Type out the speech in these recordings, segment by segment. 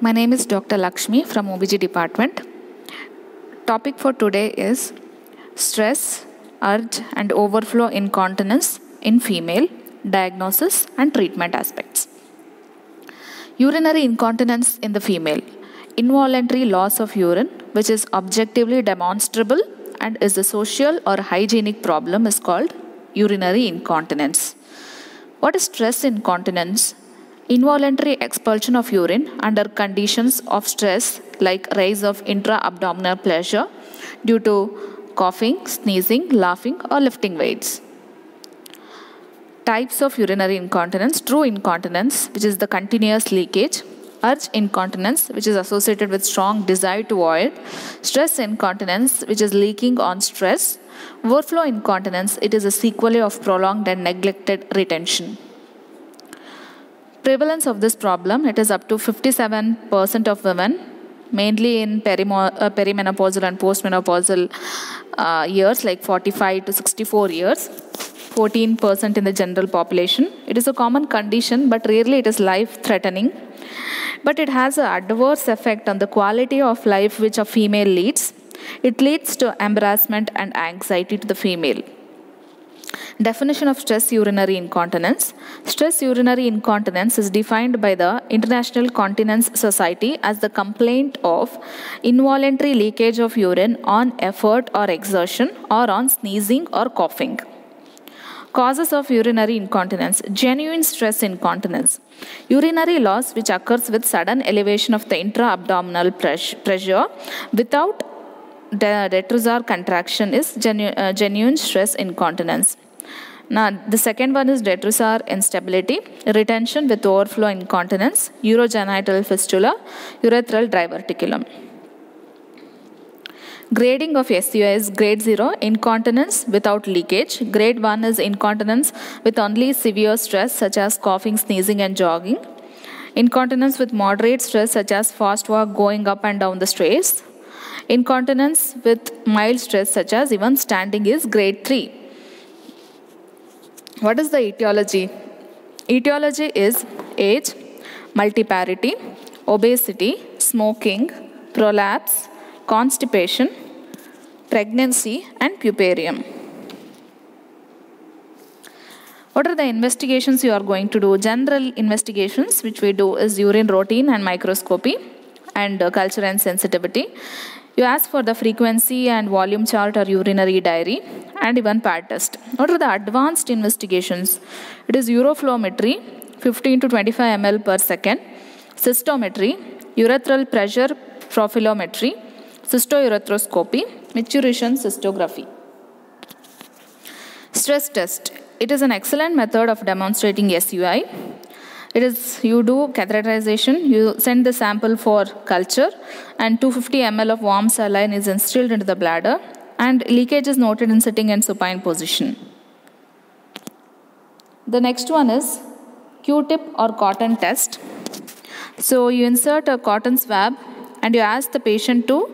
My name is Dr. Lakshmi from OBG department. Topic for today is stress, urge and overflow incontinence in female, diagnosis and treatment aspects. Urinary incontinence in the female. Involuntary loss of urine, which is objectively demonstrable and is a social or hygienic problem, is called urinary incontinence. What is stress incontinence? Involuntary expulsion of urine under conditions of stress like rise of intra-abdominal pressure due to coughing, sneezing, laughing or lifting weights. Types of urinary incontinence: true incontinence, which is the continuous leakage; urge incontinence, which is associated with strong desire to void; stress incontinence, which is leaking on stress; overflow incontinence, it is a sequelae of prolonged and neglected retention. Prevalence of this problem, it is up to 57% of women, mainly in perimenopausal and postmenopausal years like 45 to 64 years, 14% in the general population. It is a common condition, but rarely it is life-threatening. But it has an adverse effect on the quality of life which a female leads. It leads to embarrassment and anxiety to the female. Definition of stress urinary incontinence. Stress urinary incontinence is defined by the International Continence Society as the complaint of involuntary leakage of urine on effort or exertion or on sneezing or coughing. Causes of urinary incontinence. Genuine stress incontinence. Urinary loss which occurs with sudden elevation of the intra-abdominal pressure without detrusor contraction is genuine stress incontinence. Now, the second one is detrusor instability, retention with overflow incontinence, urogenital fistula, urethral diverticulum. Grading of SUI is grade 0, incontinence without leakage. Grade 1 is incontinence with only severe stress such as coughing, sneezing and jogging. Incontinence with moderate stress such as fast walk, going up and down the stairs. Incontinence with mild stress such as even standing is grade 3. What is the etiology? Etiology is age, multiparity, obesity, smoking, prolapse, constipation, pregnancy and puerperium. What are the investigations you are going to do? General investigations which we do is urine routine and microscopy and culture and sensitivity. You ask for the frequency and volume chart or urinary diary and even pad test. What are the advanced investigations? It is uroflowmetry, 15 to 25 ml per second, cystometry, urethral pressure profilometry, cystourethroskopy, maturation cystography. Stress test. It is an excellent method of demonstrating SUI. It is, you do catheterization, you send the sample for culture and 250 ml of warm saline is instilled into the bladder and leakage is noted in sitting and supine position. The next one is Q-tip or cotton test. So you insert a cotton swab and you ask the patient to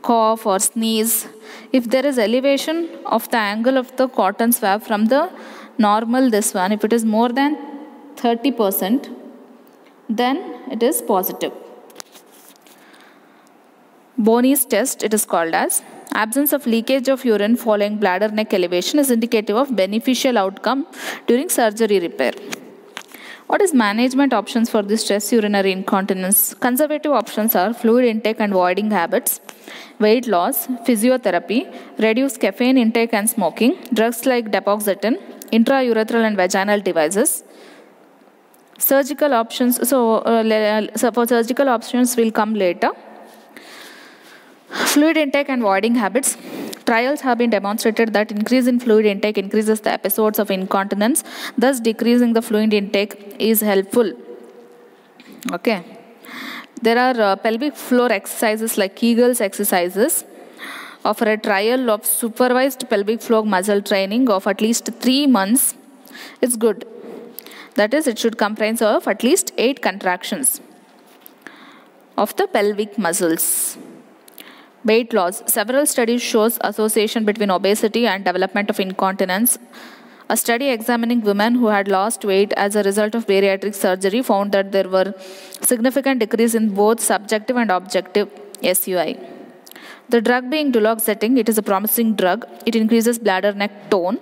cough or sneeze. If there is elevation of the angle of the cotton swab from the normal this one, if it is more than 30%, then it is positive. Boney's test, it is called as. Absence of leakage of urine following bladder neck elevation is indicative of beneficial outcome during surgery repair. What is management options for this stress urinary incontinence? Conservative options are fluid intake and voiding habits, weight loss, physiotherapy, reduce caffeine intake and smoking, drugs like depoxetin, intraurethral and vaginal devices. Surgical options, so for surgical options will come later. Fluid intake and voiding habits. Trials have been demonstrated that increase in fluid intake increases the episodes of incontinence, thus decreasing the fluid intake is helpful. Okay. There are pelvic floor exercises like Kegel's exercises. Offer a trial of supervised pelvic floor muscle training of at least 3 months. It's good. That is, it should comprise of at least 8 contractions of the pelvic muscles. Weight loss. Several studies shows association between obesity and development of incontinence A study examining women who had lost weight as a result of bariatric surgery found that there were significant decrease in both subjective and objective SUI. The drug being duloxetine, it is a promising drug. It increases bladder neck tone.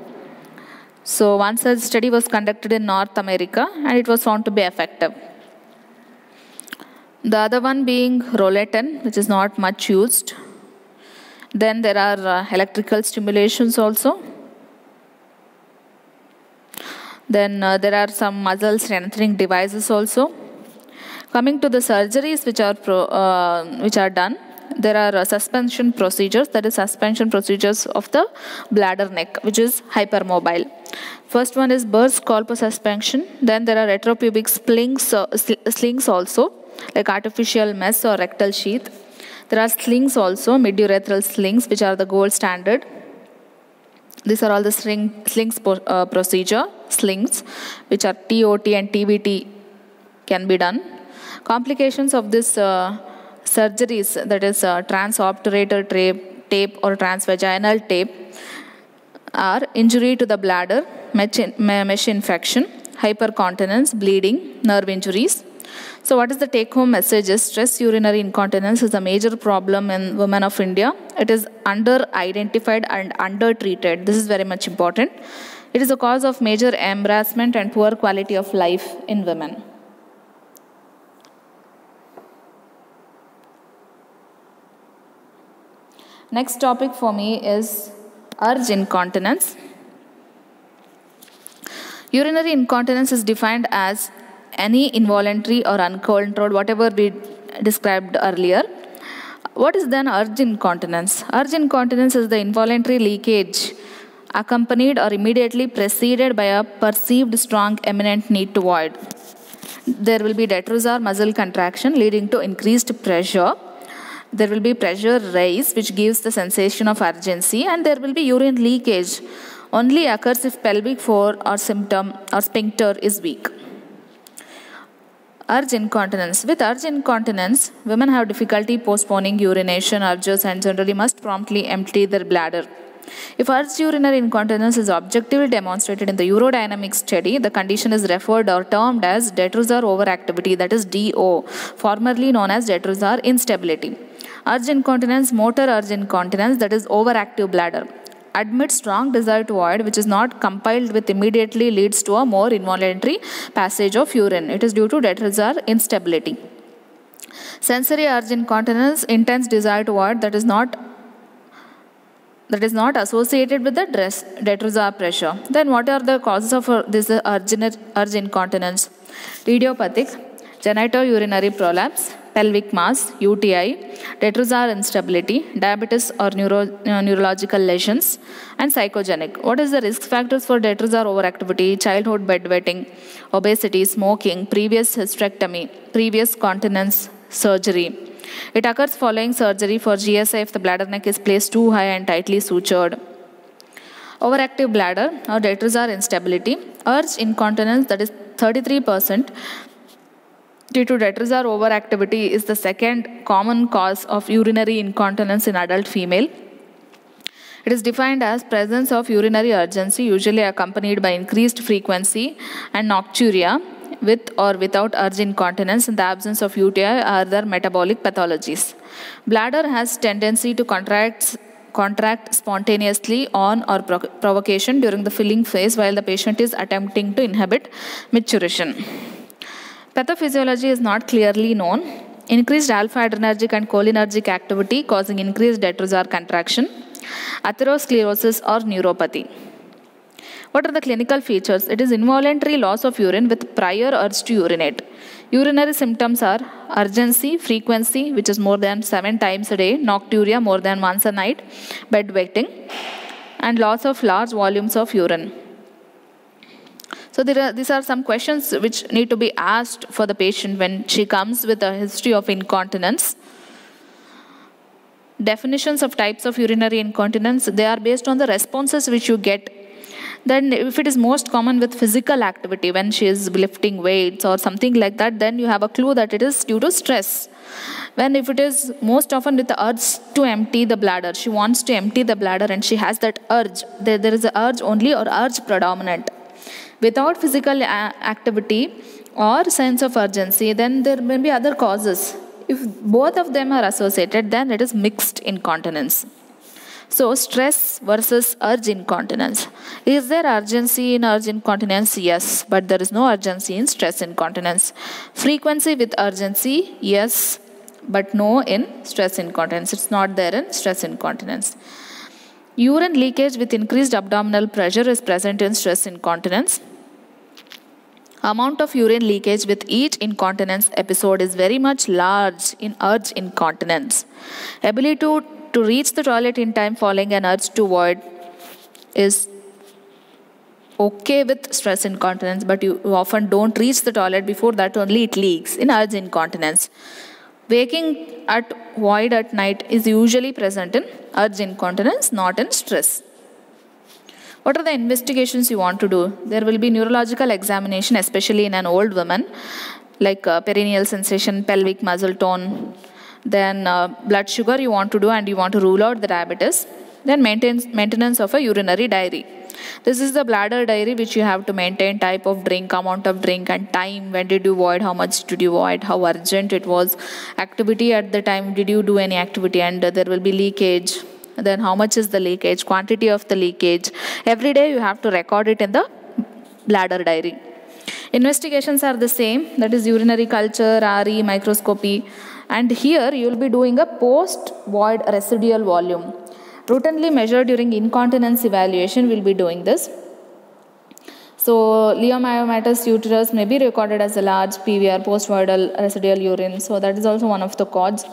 So one such study was conducted in North America and it was found to be effective. The other one being Roletin, which is not much used. Then there are electrical stimulations also. Then there are some muscle strengthening devices also. Coming to the surgeries which are done, there are suspension procedures, that is suspension procedures of the bladder neck, which is hypermobile. First one is burst scalp suspension. Then there are retropubic slings also, like artificial mesh or rectal sheath. There are slings also, midurethral slings, which are the gold standard. These are all the slings procedure, slings, which are TOT and TVT can be done. Complications of this surgeries, that is transobturator tape or transvaginal tape, are injury to the bladder, mesh infection, hypercontinence, bleeding, nerve injuries. So what is the take-home message? Is stress urinary incontinence is a major problem in women of India. It is under-identified and under-treated. This is very much important. It is a cause of major embarrassment and poor quality of life in women. Next topic for me is urge incontinence. Urinary incontinence is defined as any involuntary or uncontrolled, whatever we described earlier. What is then urge incontinence? Urge incontinence is the involuntary leakage accompanied or immediately preceded by a perceived strong imminent need to void. There will be detrusor muscle contraction leading to increased pressure. There will be pressure rise, which gives the sensation of urgency, and there will be urine leakage. Only occurs if pelvic floor or sphincter is weak. Urge incontinence. With urge incontinence, women have difficulty postponing urination urges and generally must promptly empty their bladder. If urge urinary incontinence is objectively demonstrated in the urodynamic study, the condition is referred or termed as detrusor overactivity, that is DO, formerly known as detrusor instability. Urge incontinence, motor urge incontinence, that is overactive bladder. Admits strong desire to void, which is not compiled with immediately, leads to a more involuntary passage of urine. It is due to detrusor instability. Sensory urge incontinence, intense desire to void that is not associated with the detrusor pressure. Then what are the causes of this urge incontinence? Idiopathic, genitourinary prolapse, pelvic mass, UTI, detrusor instability, diabetes or neurological lesions, and psychogenic. What is the risk factors for detrusor overactivity? Childhood bedwetting, obesity, smoking, previous hysterectomy, previous continence surgery. It occurs following surgery for GSI if the bladder neck is placed too high and tightly sutured. Overactive bladder or detrusor instability. Urge incontinence, that is 33%. Due to detrusor overactivity is the second common cause of urinary incontinence in adult female. It is defined as presence of urinary urgency, usually accompanied by increased frequency, and nocturia, with or without urge incontinence in the absence of UTI or other metabolic pathologies. Bladder has tendency to contract spontaneously on or provocation during the filling phase while the patient is attempting to inhibit micturition. Pathophysiology is not clearly known. Increased alpha-adrenergic and cholinergic activity causing increased detrusor contraction, atherosclerosis or neuropathy. What are the clinical features? It is involuntary loss of urine with prior urge to urinate. Urinary symptoms are urgency, frequency, which is more than 7 times a day, nocturia more than once a night, bedwetting, and loss of large volumes of urine. So these are some questions which need to be asked for the patient when she comes with a history of incontinence. Definitions of types of urinary incontinence, they are based on the responses which you get. Then if it is most common with physical activity, when she is lifting weights or something like that, then you have a clue that it is due to stress. When if it is most often with the urge to empty the bladder, she wants to empty the bladder and she has that urge, there is an urge only or urge predominant. Without physical activity or sense of urgency, then there may be other causes. If both of them are associated, then it is mixed incontinence. So stress versus urge incontinence. Is there urgency in urge incontinence? Yes, but there is no urgency in stress incontinence. Frequency with urgency? Yes, but no in stress incontinence. It's not there in stress incontinence. Urine leakage with increased abdominal pressure is present in stress incontinence. Amount of urine leakage with each incontinence episode is very much large in urge incontinence. Ability to reach the toilet in time following an urge to void is okay with stress incontinence, but you often don't reach the toilet, before that only it leaks in urge incontinence. Waking at void at night is usually present in urge incontinence, not in stress. What are the investigations you want to do? There will be neurological examination, especially in an old woman, like perineal sensation, pelvic muscle tone. Then blood sugar you want to do, and you want to rule out the diabetes. Then maintenance of a urinary diary. This is the bladder diary which you have to maintain: type of drink, amount of drink, and time. When did you void? How much did you void? How urgent it was? Activity at the time. Did you do any activity? And there will be leakage. Then how much is the leakage? Quantity of the leakage. Every day you have to record it in the bladder diary. Investigations are the same. That is urinary culture, RE, microscopy. And here you will be doing a post-void residual volume. Routinely measured during incontinence evaluation, we will be doing this. So leiomyomatous uterus may be recorded as a large PVR, post-voidal residual urine. So that is also one of the causes.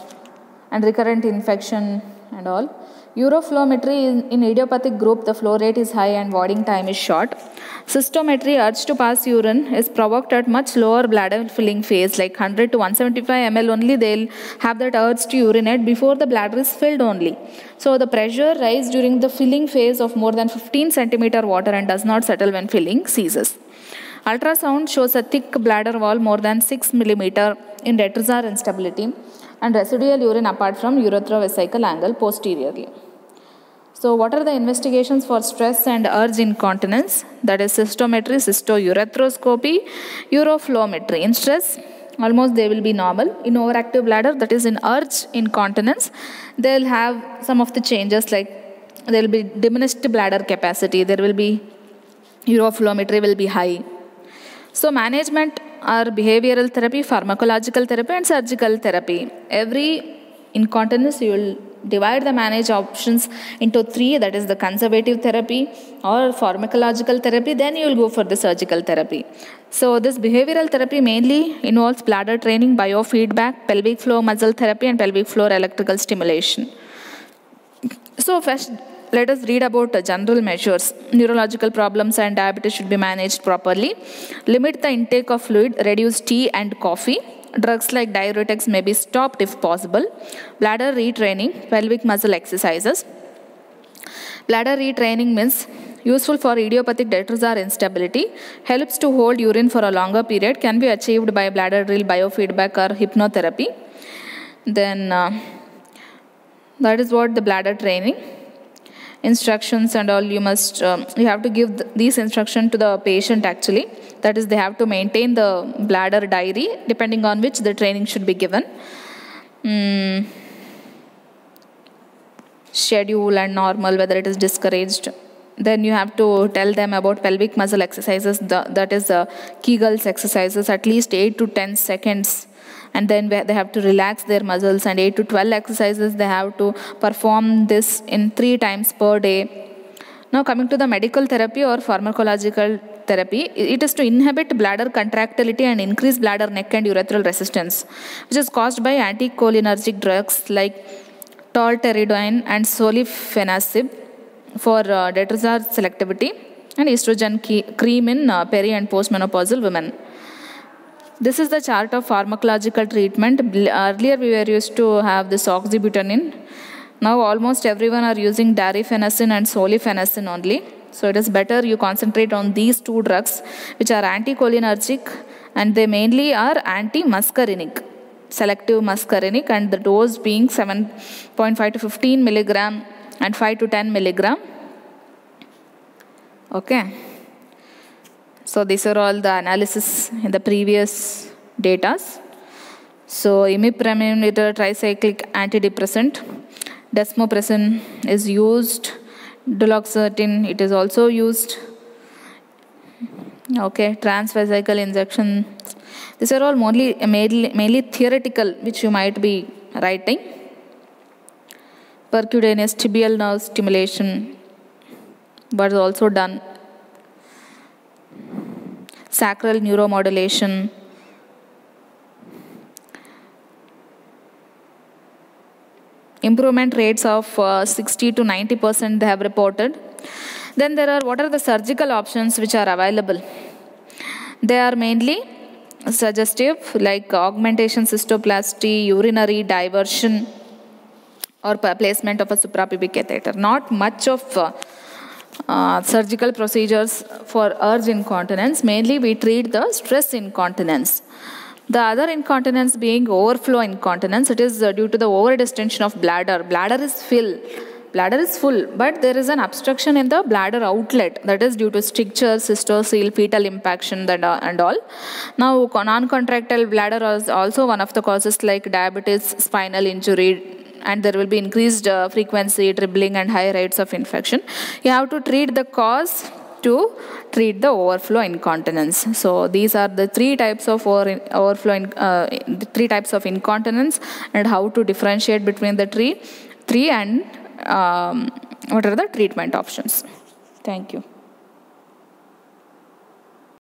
And recurrent infection and all. Uroflowmetry in idiopathic group, the flow rate is high and voiding time is short. Cystometry, urge to pass urine, is provoked at much lower bladder filling phase, like 100 to 175 ml only. They'll have that urge to urinate before the bladder is filled only. So the pressure rises during the filling phase of more than 15 centimeter water and does not settle when filling ceases. Ultrasound shows a thick bladder wall more than 6 millimeter in retrosar instability and residual urine apart from uretrovesical angle posteriorly. So what are the investigations for stress and urge incontinence? That is cystometry, cystourethroskopy, uroflowmetry. In stress, almost they will be normal. In overactive bladder, that is in urge incontinence, they will have some of the changes, like there will be diminished bladder capacity, there will be uroflowmetry will be high. So management are behavioral therapy, pharmacological therapy, and surgical therapy. Every incontinence you will divide the managed options into 3, that is the conservative therapy or pharmacological therapy, then you will go for the surgical therapy. So this behavioral therapy mainly involves bladder training, biofeedback, pelvic floor muscle therapy, and pelvic floor electrical stimulation. So first, let us read about general measures. Neurological problems and diabetes should be managed properly. Limit the intake of fluid, reduce tea and coffee. Drugs like diuretics may be stopped if possible. Bladder retraining, pelvic muscle exercises. Bladder retraining means useful for idiopathic retrosar instability, helps to hold urine for a longer period, can be achieved by bladder drill, biofeedback, or hypnotherapy. Then that is what the bladder training. Instructions and all, you must you have to give these instructions to the patient actually. That is, they have to maintain the bladder diary, depending on which the training should be given. Schedule and normal, whether it is discouraged. Then you have to tell them about pelvic muscle exercises, that is Kegel's exercises, at least 8 to 10 seconds. And then they have to relax their muscles, and 8 to 12 exercises they have to perform this in 3 times per day. Now coming to the medical therapy or pharmacological therapy, it is to inhibit bladder contractility and increase bladder neck and urethral resistance, which is caused by anticholinergic drugs like tolterodine and solifenacid for detrosar selectivity, and estrogen cream in peri and postmenopausal women. This is the chart of pharmacological treatment. Earlier we were used to have this oxybutynin. Now almost everyone are using darifenacin and solifenacin only. So it is better you concentrate on these two drugs, which are anticholinergic, and they mainly are anti-muscarinic, selective muscarinic, and the dose being 7.5 to 15 milligram and 5 to 10 milligram. Okay. So these are all the analysis in the previous datas. So imipramine is a tricyclic antidepressant. Desmopressin is used. Duloxetine, it is also used. Okay, transvesical injection. These are all mainly theoretical, which you might be writing. Percutaneous tibial nerve stimulation, but is also done. Sacral neuromodulation. Improvement rates of 60 to 90% they have reported. Then there are, what are the surgical options which are available? They are mainly suggestive, like augmentation cystoplasty, urinary diversion, or placement of a suprapubic catheter. Not much of surgical procedures for urge incontinence. Mainly we treat the stress incontinence. The other incontinence being overflow incontinence. It is due to the overdistension of bladder. Bladder is full, but there is an obstruction in the bladder outlet. That is due to stricture, cystocele, fetal impaction, and all. Now, non-contractile bladder is also one of the causes, like diabetes, spinal injury, and there will be increased frequency, dribbling, and high rates of infection. You have to treat the cause to treat the overflow incontinence. So these are the three types of three types of incontinence, and how to differentiate between the three and what are the treatment options. Thank you.